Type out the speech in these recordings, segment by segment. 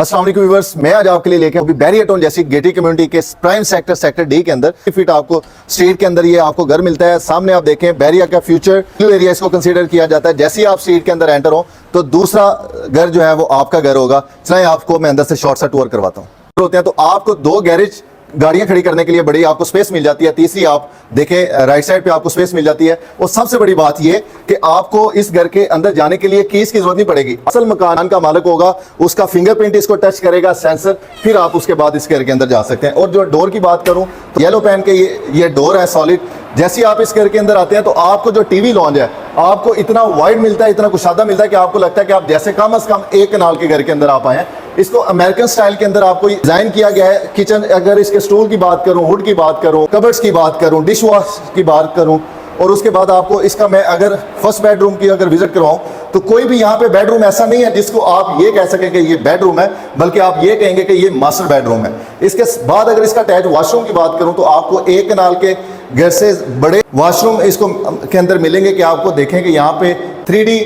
अस्सलाम वालेकुम व्यूअर्स, मैं आज आपके लिए लेके अभी बैरियटोन जैसी गेटेड कम्युनिटी के प्राइम सेक्टर डी के अंदर फीट आपको स्ट्रीट के अंदर ये आपको घर मिलता है। सामने आप देखें बैरिया का फ्यूचर ब्लू एरिया इसको कंसीडर किया जाता है। जैसे ही आप स्ट्रीट के अंदर एंटर हो तो दूसरा घर जो है वो आपका घर होगा। चलिए आपको मैं अंदर से शॉर्ट सा टूर करवाता हूँ। होते हैं तो आपको दो गैरेज गाड़ियां खड़ी करने के लिए बड़ी आपको स्पेस मिल जाती है। तीसरी आप देखें राइट साइड पे आपको स्पेस मिल जाती है। और सबसे बड़ी बात ये कि आपको इस घर के अंदर जाने के लिए कीज की जरूरत नहीं पड़ेगी। असल मकान का मालिक होगा, उसका फिंगरप्रिंट इसको टच करेगा सेंसर, फिर आप उसके बाद इस घर के अंदर जा सकते हैं। और जो डोर की बात करूं तो येलो पेन के ये डोर है सॉलिड। जैसे आप इस घर के अंदर आते हैं तो आपको जो टीवी लॉन्ज है आपको इतना वाइड मिलता है, इतना कुशादा मिलता है कि आपको लगता है कि आप जैसे कम से कम एक कनाल के घर के अंदर आप आए हैं। इसको अमेरिकन स्टाइल के अंदर आपको डिजाइन किया गया है। किचन, अगर इसके स्टूल की बात करूं, हुड की बात करूं, कबर्ड्स की बात करूं, डिश वॉश की बात करूं, और उसके बाद आपको इसका मैं अगर फर्स्ट बेडरूम की अगर विजिट करवाऊं तो कोई भी यहाँ पे बेडरूम ऐसा नहीं है जिसको आप ये कह सकें कि ये बेडरूम है, बल्कि आप ये कहेंगे कि ये मास्टर बेडरूम है। इसके बाद अगर इसका अटैच वॉशरूम की बात करूं तो आपको एक कनाल के घर से बड़े वॉशरूम इसको के अंदर मिलेंगे कि आपको देखें कि यहाँ पे 3D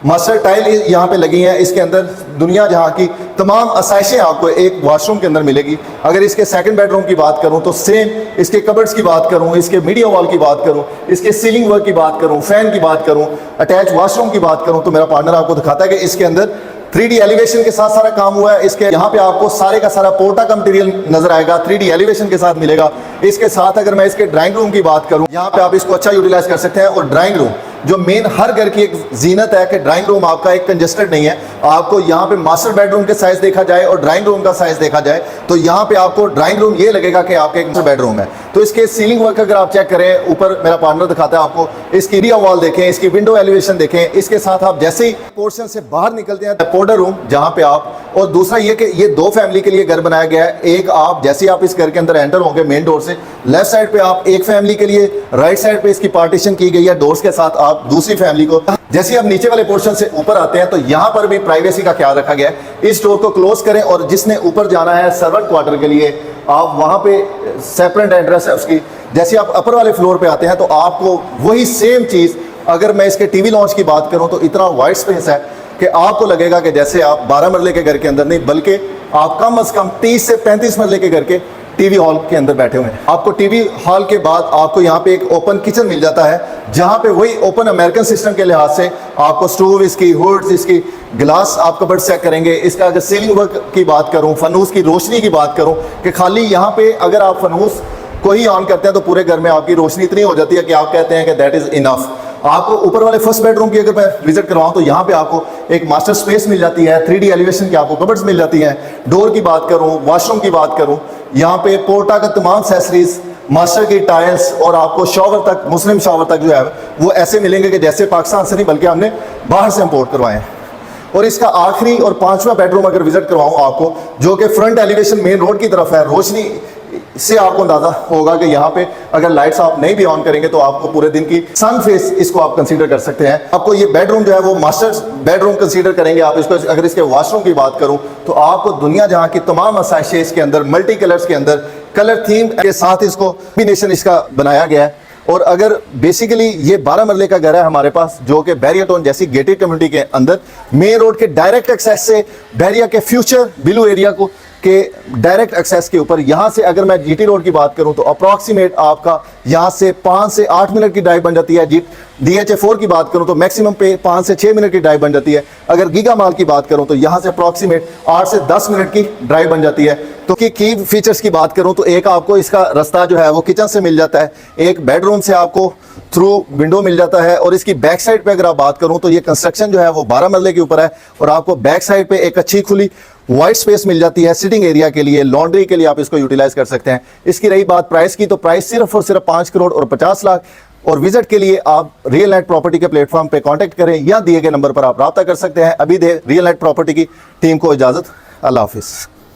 मास्टर टाइल यहाँ पे लगी है। इसके अंदर दुनिया जहाँ की तमाम आसाइशें आपको एक वॉशरूम के अंदर मिलेगी। अगर इसके सेकंड बेडरूम की बात करूँ तो सेम, इसके कबर्ड्स की बात करूँ, इसके मीडिया वॉल की बात करूँ, इसके सीलिंग वर्क की बात करूँ, फैन की बात करूँ, अटैच वॉशरूम की बात करूँ तो मेरा पार्टनर आपको दिखाता है कि इसके अंदर 3D एलिवेशन के साथ सारा काम हुआ है। इसके यहाँ पे आपको सारे का सारा पोर्टा का मटेरियल नजर आएगा, 3D एलिवेशन के साथ मिलेगा। इसके साथ अगर मैं इसके ड्राइंग रूम की बात करूँ, यहाँ पे आप इसको अच्छा यूटिलाइज कर सकते हैं। और ड्राइंग रूम जो मेन हर घर की एक जीनत है कि ड्राइंग रूम आपका एक कंजेस्टेड नहीं है। आपको यहाँ पे मास्टर बेडरूम के साइज देखा जाए और ड्राइंग रूम का साइज देखा जाए तो यहाँ पे आपको ड्राइंग रूम ये लगेगा कि आपका एक मास्टर बेडरूम है। तो इसके सीलिंग वर्क अगर आप चेक करें, ऊपर मेरा पार्टनर दिखाता है आपको, इसकी एरिया वॉल देखें, इसकी विंडो एलिवेशन देखें। इसके साथ आप जैसे ही पोर्शन से बाहर निकलते हैं पाउडर रूम जहाँ पे आप, और दूसरा ये कि ये दो फैमिली के लिए घर बनाया गया है। एक आप जैसे आप इस घर के अंदर एंटर होंगे मेन डोर से लेफ्ट साइड पे आप एक फैमिली के लिए, राइट साइड पे इसकी पार्टीशन की गई है डोर्स के साथ आप दूसरी फैमिली को। जैसे आप नीचे वाले पोर्शन से ऊपर आते हैं तो यहाँ पर भी प्राइवेसी का ख्याल रखा गया है। इस डोर को क्लोज करें और जिसने ऊपर जाना है सर्वेंट क्वार्टर के लिए, आप वहां पे सेपरेट एड्रेस है उसकी। जैसे आप अपर वाले फ्लोर पे आते हैं तो आपको वही सेम चीज, अगर मैं इसके टीवी लॉन्च की बात करूं तो इतना वाइड स्पेस है कि आपको लगेगा कि जैसे आप 12 मरले के घर के अंदर नहीं, बल्कि आप कम से कम 30 से 35 मरले के घर के टीवी हॉल के अंदर बैठे हुए हैं। आपको टीवी हॉल के बाद आपको यहाँ पे एक ओपन किचन मिल जाता है, जहाँ पे वही ओपन अमेरिकन सिस्टम के लिहाज से आपको स्टोव, इसकी हुड्स, इसकी ग्लास आप कबर्ड चेक करेंगे। इसका अगर सीलिंग वर्क की बात करूँ, फनूस की रोशनी की बात करूँ कि खाली यहाँ पे अगर आप फनूस को ही ऑन करते हैं तो पूरे घर में आपकी रोशनी इतनी हो जाती है कि आप कहते हैं कि दैट इज इनफ। आपको ऊपर वाले फर्स्ट बेडरूम की अगर मैं विजिट करवाऊं तो यहाँ पे आपको एक मास्टर स्पेस मिल जाती है, 3D एलिवेशन की आपको कबर्ड्स मिल जाती हैं। डोर की बात करूं, वॉशरूम की बात करूं, यहाँ पे पोर्टा का तमाम एक्सेसरीज, मास्टर की टाइल्स और आपको शॉवर तक, मुस्लिम शॉवर तक जो है वो ऐसे मिलेंगे कि जैसे पाकिस्तान से नहीं बल्कि हमने बाहर से इंपोर्ट करवाए हैं। और इसका आखिरी और 5वां बेडरूम अगर विजिट करवाऊं आपको, जो कि फ्रंट एलिवेशन मेन रोड की तरफ है, रोशनी से आपको अंदाजा होगा कि यहाँ पे अगर लाइट्स आप नहीं भी ऑन करेंगे तो आपको पूरे दिन की सन फेस इसको आप कंसीडर कर सकते हैं। आपको ये बेडरूम जो है वो मास्टर बेडरूम कंसीडर करेंगे आप इसको। अगर इसके वॉशरूम की बात करूं तो आपको दुनिया जहाँ की तमाम आसाइशें इसके अंदर मल्टी कलर्स के अंदर कलर थीम के साथ इसको कॉम्बिनेशन इसका बनाया गया है। और अगर बेसिकली ये 12 मरले का घर है हमारे पास, जो कि बैरियटोन जैसी गेटेड कम्युनिटी के अंदर मेन रोड के डायरेक्ट एक्सेस से बैरिया के फ्यूचर ब्लू एरिया को के डायरेक्ट एक्सेस के ऊपर, यहाँ से अगर मैं जीटी रोड की बात करूँ तो अप्रॉक्सीमेट आपका यहाँ से 5 से 8 मिनट की ड्राइव बन जाती है। DHA4 की बात करूँ तो मैक्सिमम पे 5 से 6 मिनट की ड्राइव बन जाती है। अगर गीगा माल की बात करूँ तो यहाँ से अप्रॉक्सीमेट 8 से 10 मिनट की ड्राइव बन जाती है। तो की फीचर्स की बात करूँ तो एक आपको इसका रास्ता जो है वो किचन से मिल जाता है, एक बेडरूम से आपको थ्रू विंडो मिल जाता है। और इसकी बैक साइड पे अगर आप बात करूँ तो ये कंस्ट्रक्शन जो है वो 12 मरले के ऊपर है और आपको बैक साइड पे एक अच्छी खुली वाइट स्पेस मिल जाती है सिटिंग एरिया के लिए, लॉन्ड्री के लिए आप इसको यूटिलाइज कर सकते हैं। इसकी रही बात प्राइस की तो प्राइस सिर्फ और सिर्फ 5 करोड़ और 50 लाख। और विजिट के लिए आप रियल नेट प्रॉपर्टी के प्लेटफॉर्म पे कांटेक्ट करें या दिए गए नंबर पर आप राब्ता कर सकते हैं। अभी दे रियल नेट प्रॉपर्टी की टीम को इजाजत। अल्लाह हाफिज।